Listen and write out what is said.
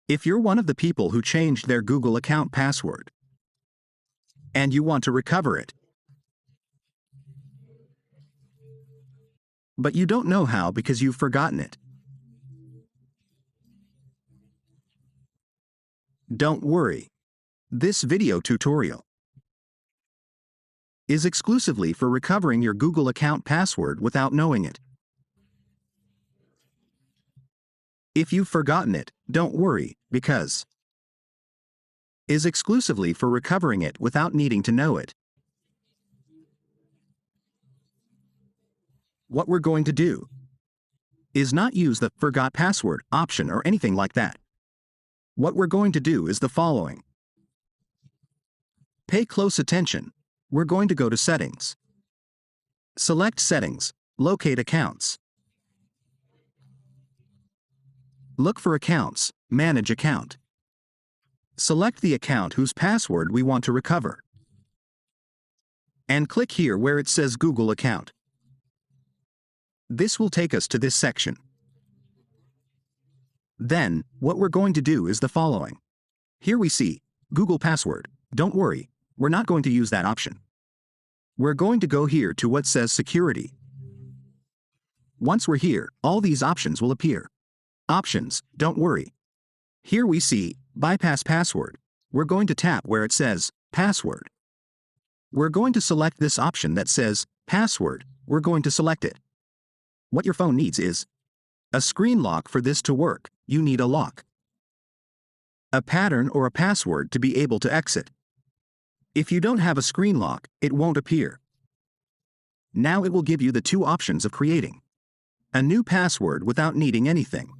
If you're one of the people who changed their Google account password and you want to recover it, but you don't know how because you've forgotten it, don't worry. This video tutorial is exclusively for recovering your Google account password without knowing it. If you've forgotten it, don't worry, because is exclusively for recovering it without needing to know it. What we're going to do is not use the forgot password option or anything like that. What we're going to do is the following. Pay close attention. We're going to go to Settings. Select Settings, locate Accounts. Look for Accounts, Manage Account. Select the account whose password we want to recover. And click here where it says Google Account. This will take us to this section. Then, what we're going to do is the following. Here we see Google Password. Don't worry, we're not going to use that option. We're going to go here to what says Security. Once we're here, all these options will appear. Options, don't worry. Here we see Bypass Password. We're going to tap where it says Password. We're going to select this option that says Password. We're going to select it. What your phone needs is a screen lock. For this to work, you need a lock, a pattern or a password to be able to exit. If you don't have a screen lock, it won't appear. Now it will give you the two options of creating a new password without needing anything,